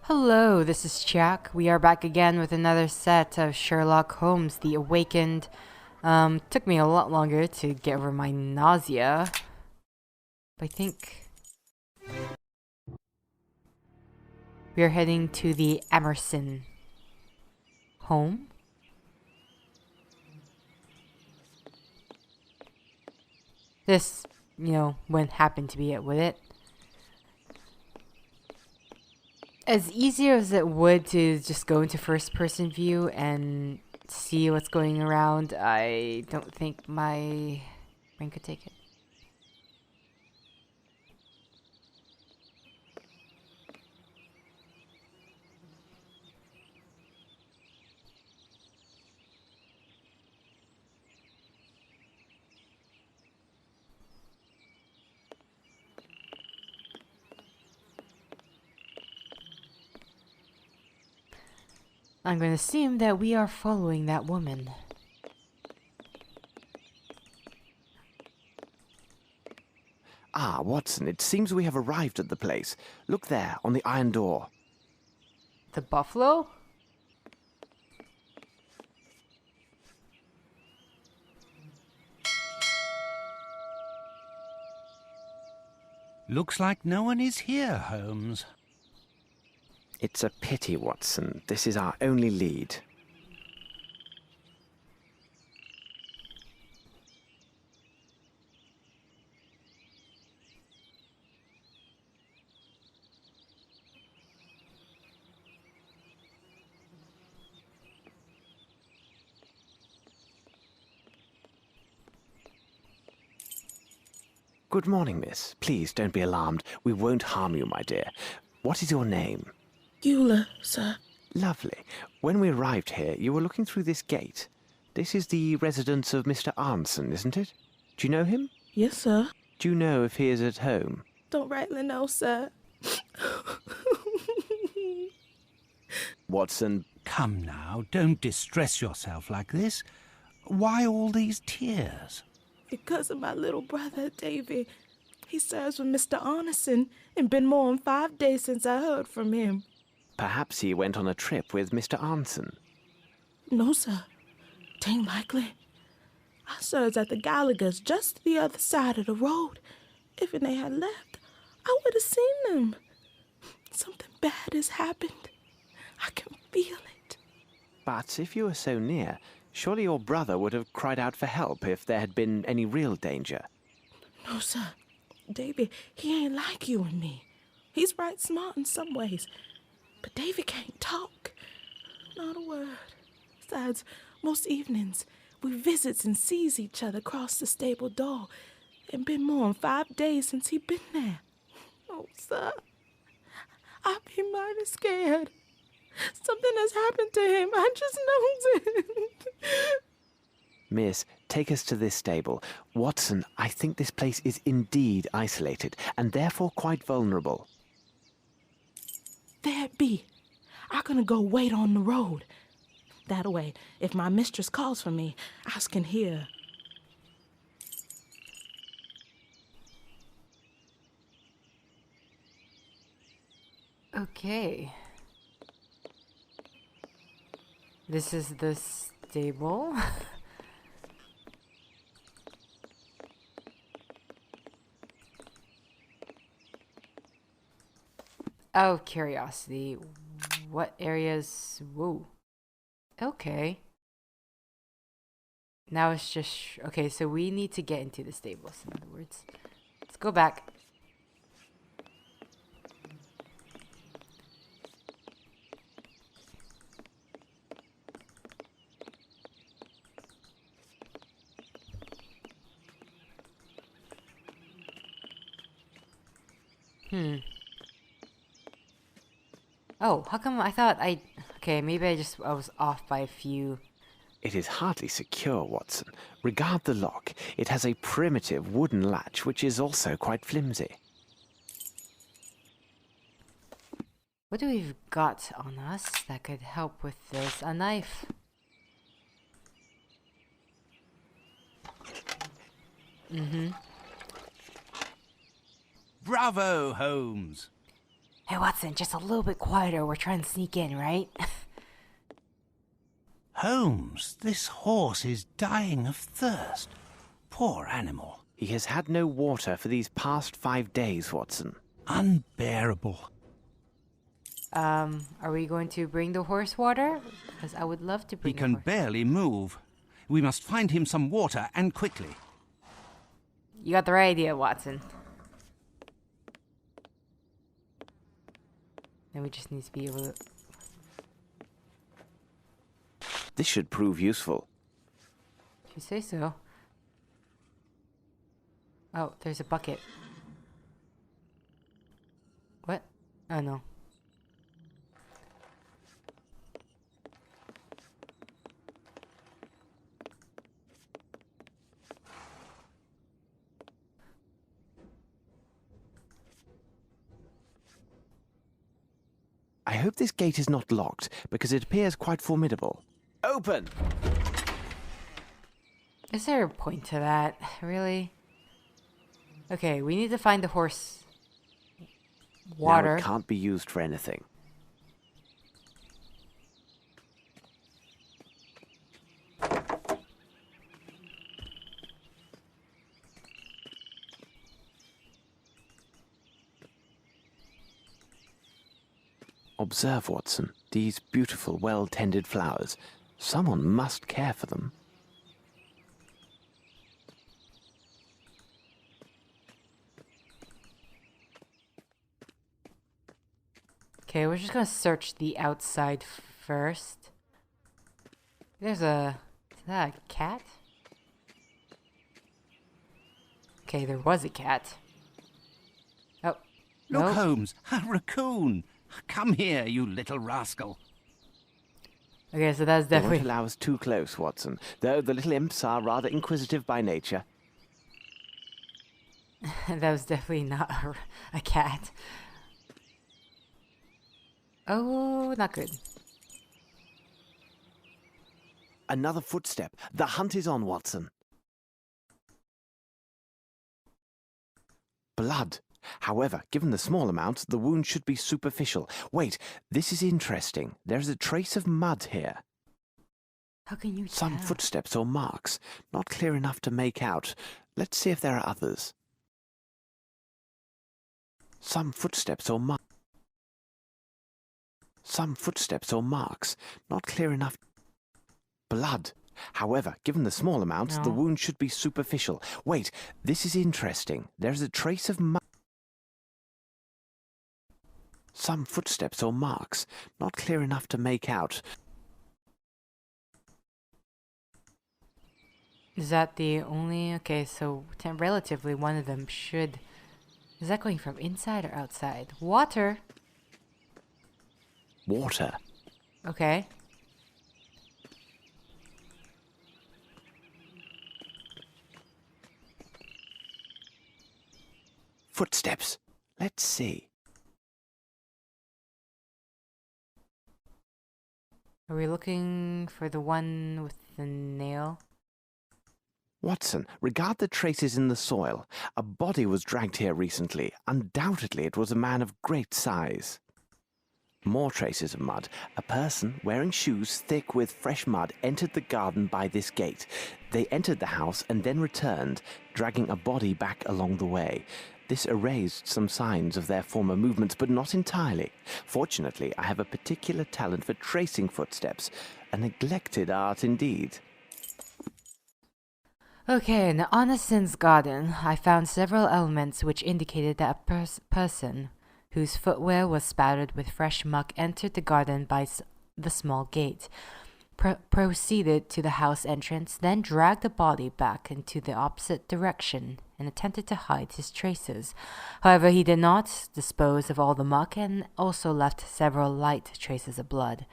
Hello, this is Chiak. We are back again with another set of Sherlock Holmes, The Awakened. Took me a lot longer to get over my nausea. But I think we are heading to the Anerson home. This, wouldn't happen to be it, would it? As easy as it would to just go into first person view and see what's going around, I don't think my brain could take it. I'm going to assume that we are following that woman. Ah, Watson, it seems we have arrived at the place. Look there, on the iron door. The buffalo? Looks like no one is here, Holmes. It's a pity, Watson. This is our only lead. Good morning, miss. Please don't be alarmed. We won't harm you, my dear. What is your name? Eula, sir. Lovely. When we arrived here, you were looking through this gate. This is the residence of Mr. Anerson, isn't it? Do you know him? Yes, sir. Do you know if he is at home? Don't rightly know, sir. Watson, Come now, don't distress yourself like this. Why all these tears? Because of my little brother, Davy. He serves with Mr. Anerson, and been more than 5 days since I heard from him. perhaps he went on a trip with Mr. Anerson. No, sir. Tain't likely. I serves at the Gallagher's just the other side of the road. If they had left, I would have seen them. Something bad has happened. I can feel it. But if you were so near, surely your brother would have cried out for help if there had been any real danger. No, sir. Davy, he ain't like you and me. He's right smart in some ways. But Davy can't talk. Not a word. Besides, most evenings, we visits and sees each other across the stable door. And been more than 5 days since he been there. Oh, sir. I be mighty scared. Something has happened to him. I just knows it. Miss, take us to this stable. Watson, I think this place is indeed isolated, and therefore quite vulnerable. There it be. I gonna go wait on the road. That way, if my mistress calls for me, I can hear. Okay. This is the stable. Out of curiosity, what areas? Whoa. Okay. Now it's just okay. So we need to get into the stables. In other words, let's go back. Oh, how come I thought I... Okay, maybe I was off by a few... It is hardly secure, Watson. Regard the lock. It has a primitive wooden latch, which is also quite flimsy. What do we've got on us that could help with this? A knife. Bravo, Holmes! Hey, Watson, just a little bit quieter. We're trying to sneak in, right? Holmes, this horse is dying of thirst. Poor animal. He has had no water for these past 5 days, Watson. Unbearable. Are we going to bring the horse water? Because I would love to He bring the can horse. barely move. We must find him some water, and quickly. You got the right idea, Watson. Then we just need to be able to... This should prove useful. If you say so. Oh, there's a bucket. What? Oh, no. I hope this gate is not locked, because it appears quite formidable. Open! Is there a point to that? Really? Okay, we need to find the horse water. Now it can't be used for anything. Observe, Watson, these beautiful, well-tended flowers. Someone must care for them. Okay, we're just gonna search the outside first. There's a... Is that a cat? Okay, there was a cat. Oh. Look, nope. Holmes, a raccoon. Come here, you little rascal. Okay, so that's They won't definitely... allow us too close, Watson, though the little imps are rather inquisitive by nature. that was definitely not a cat. Oh, not good. Another footstep. The hunt is on, Watson. Blood. However, given the small amount, the wound should be superficial. Wait, this is interesting. There is a trace of mud here. How can you Some tell? footsteps or marks. Not clear enough to make out. Let's see if there are others. Some footsteps or marks. Some footsteps or marks. Not clear enough. Blood. However, given the small amount, the No. wound should be superficial. Wait, this is interesting. There is a trace of mud. Some footsteps or marks. Not clear enough to make out. Is that the only... Okay, so relatively one of them should... Is that going from inside or outside? Water! Water. Okay. Footsteps. Let's see. Are we looking for the one with the nail? Watson, regard the traces in the soil. A body was dragged here recently. Undoubtedly, it was a man of great size. More traces of mud. A person wearing shoes thick with fresh mud entered the garden by this gate. They entered the house and then returned, dragging a body back along the way. This erased some signs of their former movements, but not entirely. Fortunately, I have a particular talent for tracing footsteps. A neglected art indeed. Okay, in Anerson's garden, I found several elements which indicated that a person whose footwear was spattered with fresh muck entered the garden by the small gate, proceeded to the house entrance, then dragged the body back into the opposite direction and attempted to hide his traces. However, he did not dispose of all the muck and also left several light traces of blood.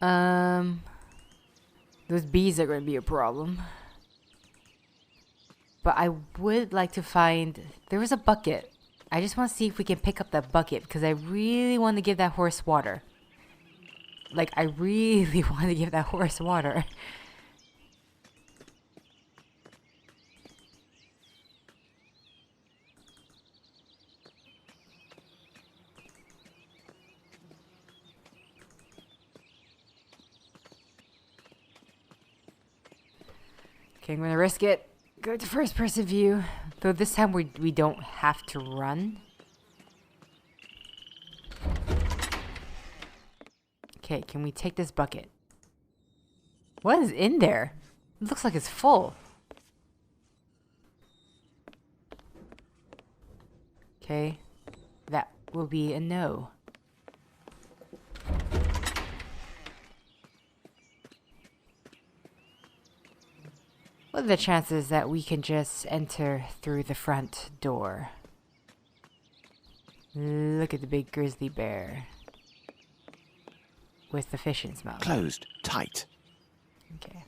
Those bees are going to be a problem. But I would like to find... There was a bucket. I just want to see if we can pick up that bucket, because I really want to give that horse water. Like, I really want to give that horse water. Okay, I'm gonna risk it. Go to first person view. Though this time we don't have to run. Okay, can we take this bucket? What is in there? It looks like it's full. Okay, that will be a no. What are the chances that we can just enter through the front door? Look at the big grizzly bear. With the fish in its mouth. Closed. Tight. Okay.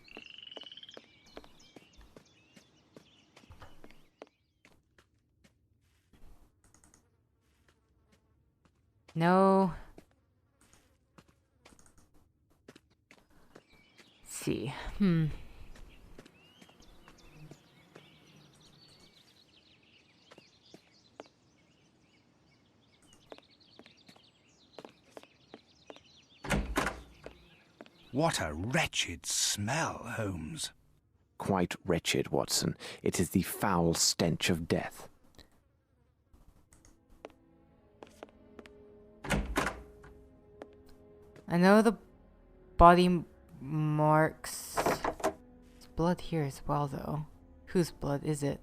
No. Let's see. What a wretched smell, Holmes. Quite wretched, Watson. It is the foul stench of death. I know the body marks. There's blood here as well, though. Whose blood is it?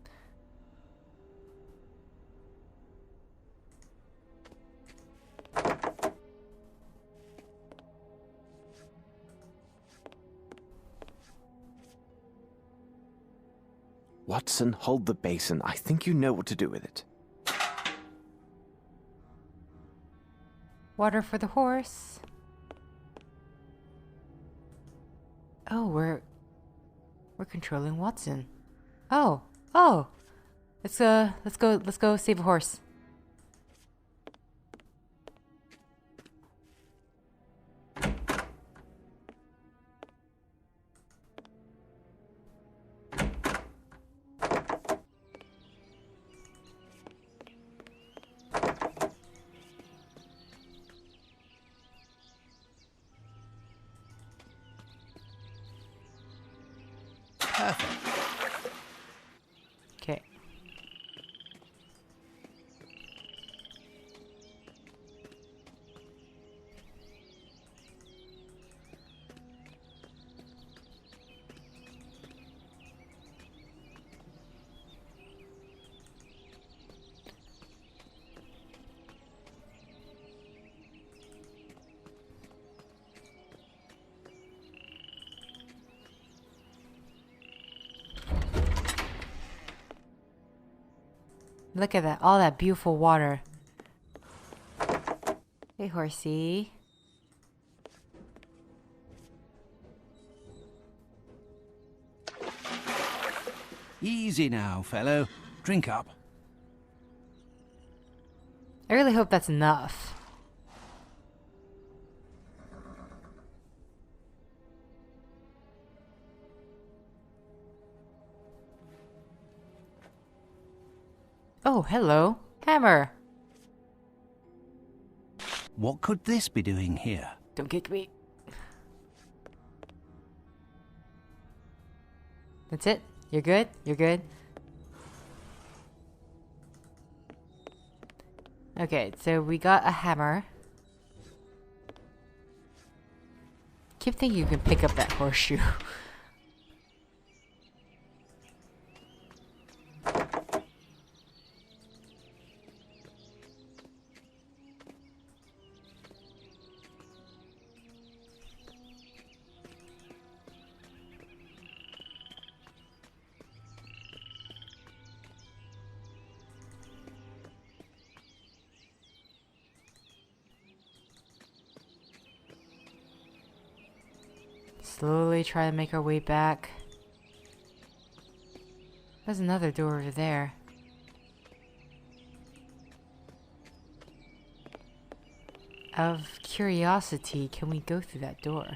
Watson, hold the basin. I think you know what to do with it. Water for the horse. Oh, we're controlling Watson. Oh. Let's go save a horse. Okay. Look at that, all that beautiful water. Hey, horsey. Easy now, fellow. Drink up. I really hope that's enough. Oh, hello. Hammer. What could this be doing here? Don't kick me. That's it? You're good? You're good? Okay, so we got a hammer. Keep thinking you can pick up that horseshoe. Slowly try to make our way back. There's another door over there. Out of curiosity, can we go through that door?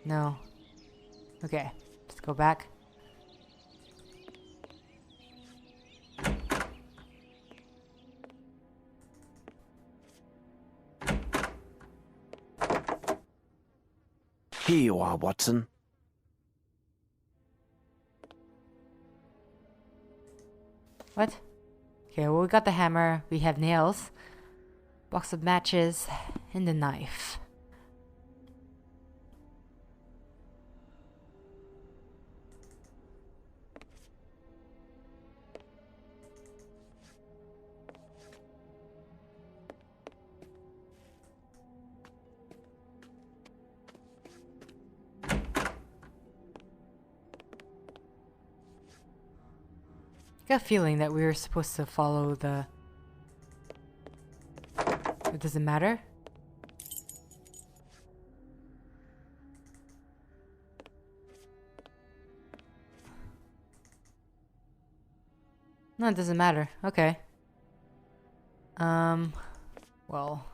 No. Okay, let's go back. Here you are, Watson. What? Okay, well, we got the hammer. We have nails. Box of matches. And the knife. I got a feeling that we were supposed to follow the... It doesn't matter. No, it doesn't matter. Okay. Well.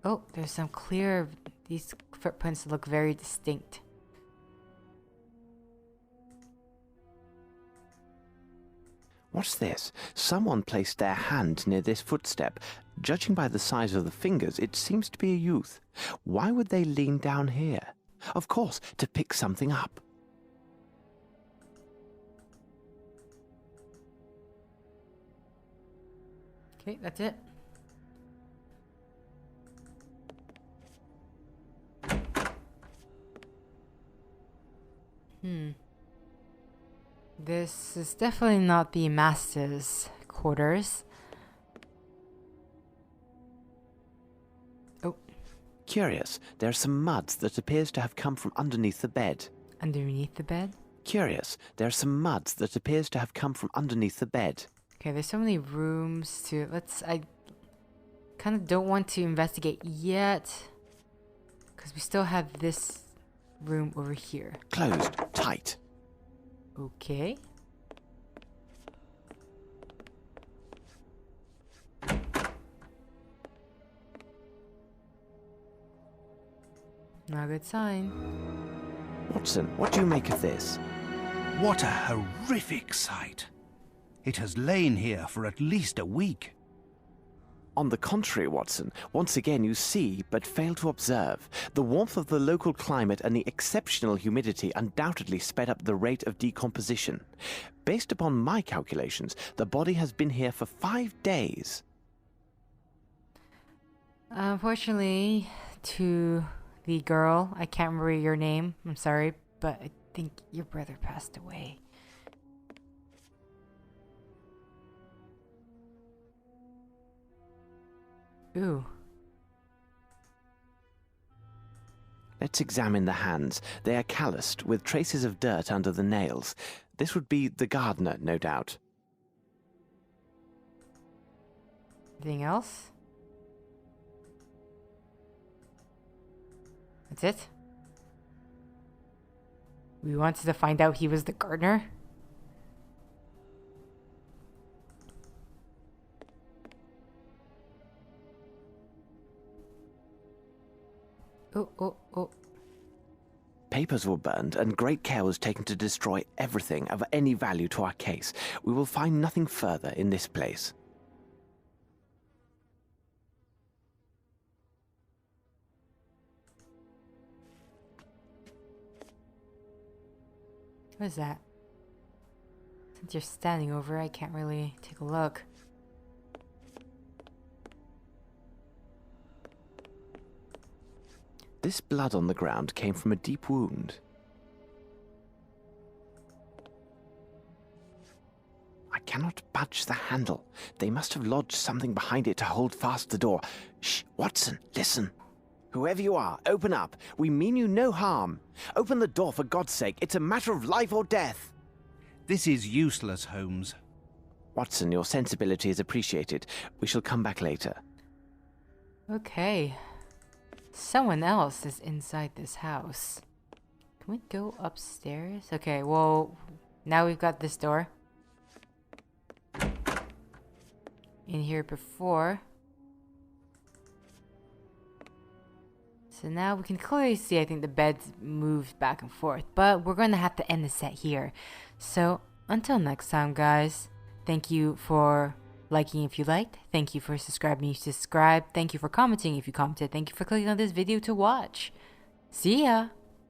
Oh, there's some clear... These footprints look very distinct. What's this? Someone placed their hand near this footstep. Judging by the size of the fingers, it seems to be a youth. Why would they lean down here? Of course, to pick something up. Okay, that's it. This is definitely not the master's quarters. Oh. Curious, there are some muds that appears to have come from underneath the bed. Underneath the bed? Curious, there are some muds that appears to have come from underneath the bed. Okay, there's so many rooms to... I kind of don't want to investigate yet. Because we still have this room over here. Closed, tight. Okay. Not a good sign. Watson, what do you make of this? What a horrific sight. It has lain here for at least a week. On the contrary, Watson, once again you see but fail to observe. The warmth of the local climate and the exceptional humidity undoubtedly sped up the rate of decomposition. Based upon my calculations, the body has been here for 5 days. Unfortunately, to the girl, I can't remember your name, I'm sorry, but I think your brother passed away. Ooh. Let's examine the hands. They are calloused, with traces of dirt under the nails. This would be the gardener, no doubt. Anything else? That's it? We wanted to find out he was the gardener? Oh. Papers were burned, and great care was taken to destroy everything of any value to our case. We will find nothing further in this place. What is that? Since you're standing over, I can't really take a look. This blood on the ground came from a deep wound. I cannot budge the handle. They must have lodged something behind it to hold fast the door. Shh, Watson, listen. Whoever you are, open up. We mean you no harm. Open the door for God's sake. It's a matter of life or death. This is useless, Holmes. Watson, your sensibility is appreciated. We shall come back later. Okay. Someone else is inside this house. Can we go upstairs? Okay, well, now we've got this door. In here before. So now we can clearly see, I think the bed's moved back and forth. But we're going to have to end the set here. So, until next time, guys. Thank you for liking if you liked. Thank you for subscribing if you subscribed. Thank you for commenting if you commented. Thank you for clicking on this video to watch. See ya!